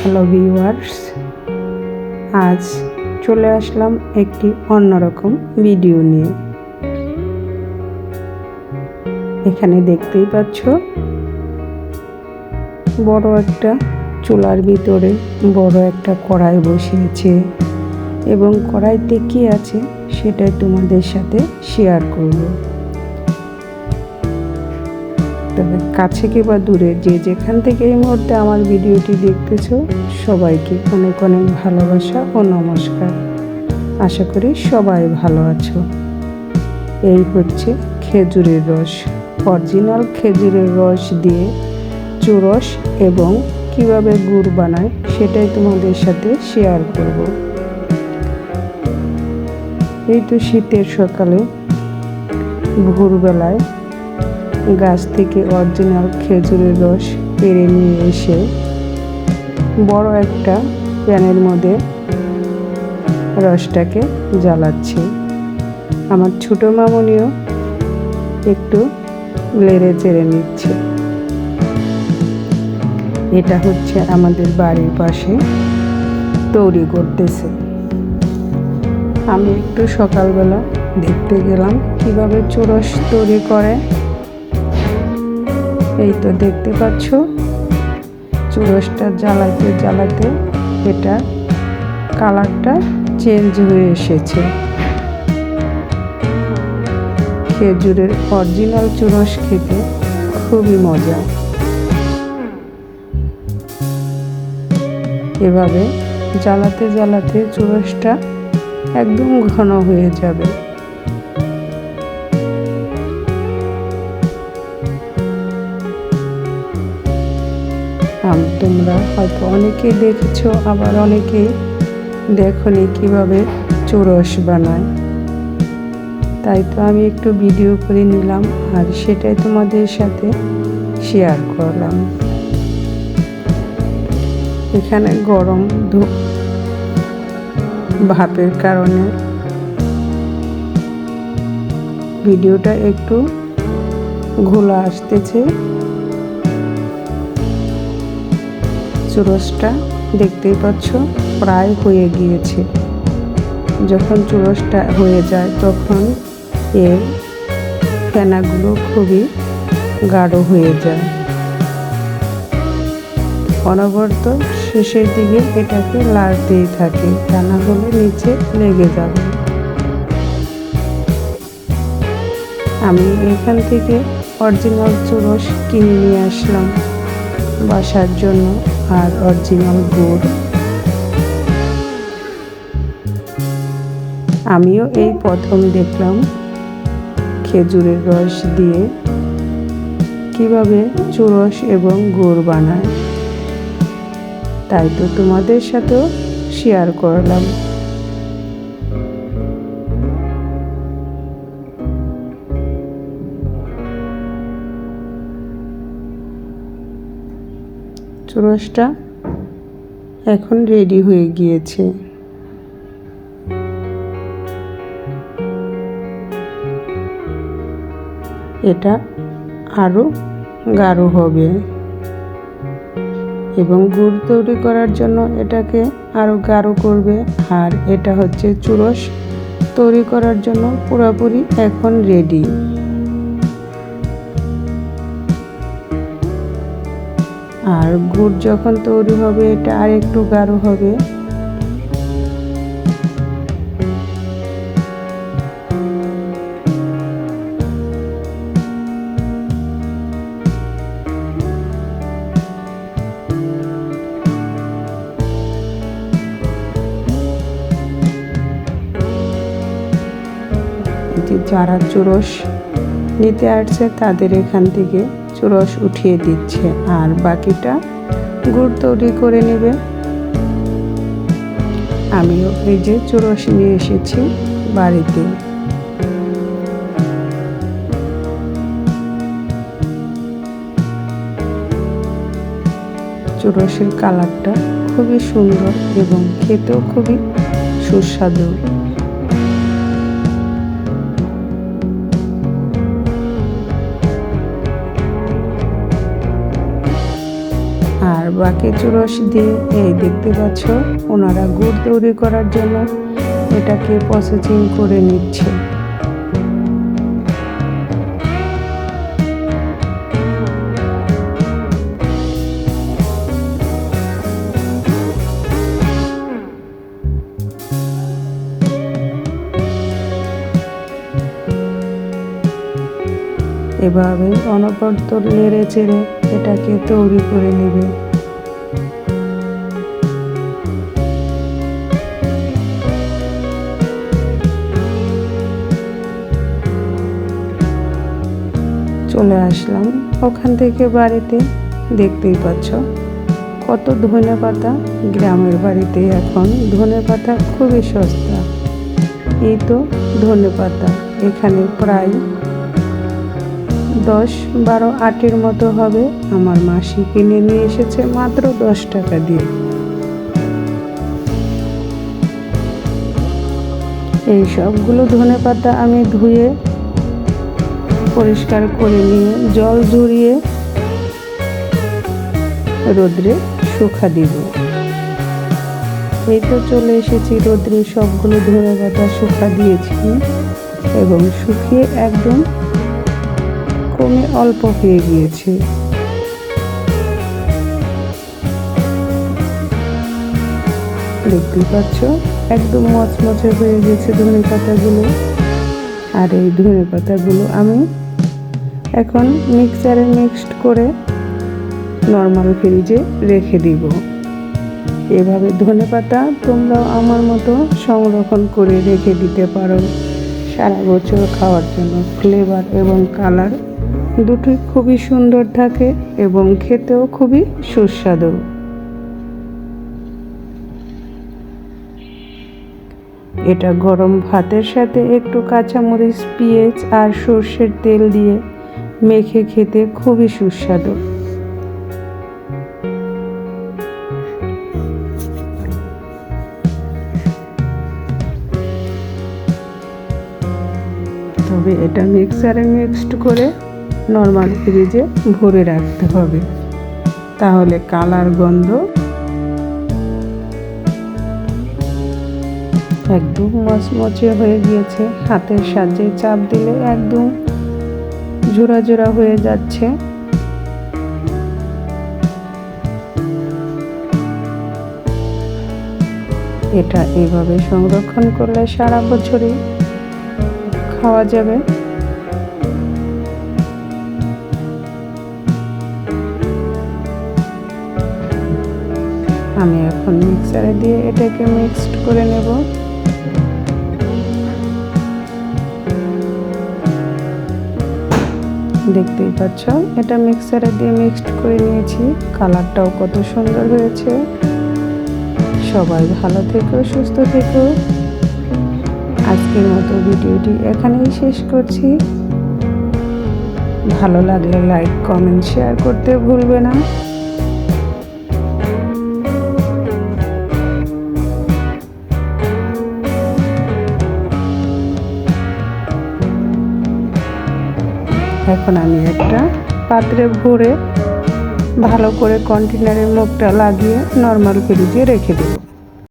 Hello viewers, আজ চলে আসলাম একটি অন্যরকম ভিডিও নিয়ে। এখানে দেখতেই পাচ্ছ বড় একটা চুলার ভিতরে বড় একটা কড়াই বসিয়েছে এবং কড়াইতে কি আছে সেটাই তোমাদের সাথে শেয়ার করব। তবে কাছে কিংবা দূরে যে যেখান থেকে এই মুহূর্তে আমার ভিডিওটি দেখতেছো সবাইকে অনেক অনেক ভালোবাসা ও নমস্কার। আশা করি সবাই ভালো আছো। এই হচ্ছে খেজুরের রস, অরিজিনাল খেজুরের রস দিয়ে চুরস এবং কিভাবে গুড় বানায় সেটাই তোমাদের সাথে শেয়ার করব। এই তো শীতের সকালে ভোরবেলায় গাছ থেকে অরিজিনাল খেজুরের রস পেড়ে নিয়ে এসে বড় একটা প্যানের মধ্যে রসটাকে জ্বালাচ্ছে। আমার ছোট মামুনিও একটু নেড়ে চেড়ে নিচ্ছে। এটা হচ্ছে আমাদের বাড়ির পাশে তৈরি করতেছে। আমি একটু সকালবেলা দেখতে গেলাম কিভাবে চুরস তৈরি করে। এই তো দেখতে পাচ্ছ চুরসটা জ্বালাতে জ্বালাতে এটা কালারটা চেঞ্জ হয়ে এসেছে। খেজুরের অরিজিনাল চুরস খেতে খুবই মজা। এভাবে জ্বালাতে জ্বালাতে চুরসটা একদম ঘন হয়ে যাবে। তোমরা হয়তো অনেকেই দেখেছো, আবার অনেকেই দেখোনি কিভাবে চুরস বানায়। তাই তো আমি একটু ভিডিও করে নিলাম আর সেটাই তোমাদের সাথে শেয়ার করলাম। এখানে গরম ভাপের কারণে ভিডিওটা একটু ঘোলা আসতেছে। চুরসটা দেখতেই পাচ্ছ প্রায় হয়ে গিয়েছে। যখন চুরসটা হয়ে যায় তখন এর ফেনাগুলো খুবই গাঢ় হয়ে যায়। অনবরত শেষের দিকে এটাকে লাড়তেই থাকে, তা না হলে নিচে লেগে যাবে। আমি এখান থেকে অরিজিনাল চুরস কিনে নিয়ে আসলাম বাসার জন্য, আর অরিজিনাল গুড়। আমিও এই প্রথম দেখলাম খেজুরের রস দিয়ে কিভাবে চুরস এবং গুড় বানায়। তাই তো তোমাদের সাথেও শেয়ার করলাম। চুরসটা এখন রেডি হয়ে গিয়েছে। এটা আরো গাঢ় হবে এবং গুড় তৈরি করার জন্য এটাকে আরো গাঢ় করবে। আর এটা হচ্ছে চুরস তৈরি করার জন্য পুরোপুরি এখন রেডি। আর গুড় যখন তৈরি হবে এটা আর একটু গাঢ় হবে। যারা চুরস নিতে আসছে তাদের এখান থেকে চুরস উঠিয়ে দিচ্ছে, আর বাকিটা গুড় তৈরি করে নেবে। আমিও এই যে চুরস নিয়ে এসেছি বাড়িতে। চুরসের কালারটা খুবই সুন্দর এবং খেতেও খুবই সুস্বাদু। আর বাকি চুরস দিয়ে এই দেখতে পাচ্ছ ওনারা গুড় তৈরি করার জন্য এটাকে প্রসেসিং করে নিচ্ছে। এভাবে অনবরত নেড়ে চেড়ে এটাকে তৈরি করে নেবে। চলে আসলাম ওখান থেকে বাড়িতে। দেখতেই পাচ্ছ কত ধনেপাতা, গ্রামের বাড়িতে এখন ধনেপাতা খুবই সস্তা। এই তো ধনেপাতা এখানে প্রায় 10-12 আটির মতো হবে। আমার মাসি কিনে নিয়ে এসেছে মাত্র 10 টাকা দিয়ে। এই সবগুলো ধনেপাতা আমি ধুয়ে পরিষ্কার করে নিয়ে জল ঝরিয়ে রোদ্রে শুকা দিব। এই তো চলে এসেছি রোদ্রে, সবগুলো ধনেপাতা শুকা দিয়েছি এবং শুকিয়ে একদম কমে অল্প হয়ে গিয়েছে। দেখতে পাচ্ছ একদম মচমচে হয়ে গেছে ধনেপাতাগুলো। আর এই ধনেপাতাগুলো আমি এখন মিক্সারে মিক্সড করে নর্মাল ফ্রিজে রেখে দিব। এভাবে ধনেপাতা তোমরাও আমার মতো সংরক্ষণ করে রেখে দিতে পারো সারা বছর খাওয়ার জন্য। ফ্লেভার এবং কালার দুটোই খুবই সুন্দর থাকে এবং খেতেও খুবই সুস্বাদু। এটা গরম ভাতের সাথে একটু কাঁচামরিচ, পেঁয়াজ আর সর্ষের তেল দিয়ে মেখে খেতে খুবই সুস্বাদু। তবে এটা মিক্সারে মিক্সড করে নর্মাল ফ্রিজে ভরে রাখতে হবে, তাহলে কালার, গন্ধ একদম মচমচে হয়ে গিয়েছে। হাতের সাহায্যে চাপ দিলে একদম জোড়া জোড়া হয়ে যাচ্ছে। এটা এভাবে সংরক্ষণ করলে সারা বছরই খাওয়া যাবে। আমি এখন মিক্সারে দিয়ে এটাকে মিক্সড করে নেব। দেখতেই পাচ্ছ এটা মিক্সারে দিয়ে মিক্সড করে নিয়েছি। কালারটাও কত সুন্দর হয়েছে। সবাই ভালো থেকো, সুস্থ থেকো। আজকের মতো ভিডিওটি এখানেই শেষ করছি। ভালো লাগলে লাইক, কমেন্ট, শেয়ার করতে ভুলবে না। এখন আমি একটা পাত্রে ভরে ভালো করে কন্টেনারের মুখটা লাগিয়ে নর্মাল ফ্রিজে রেখে দেব।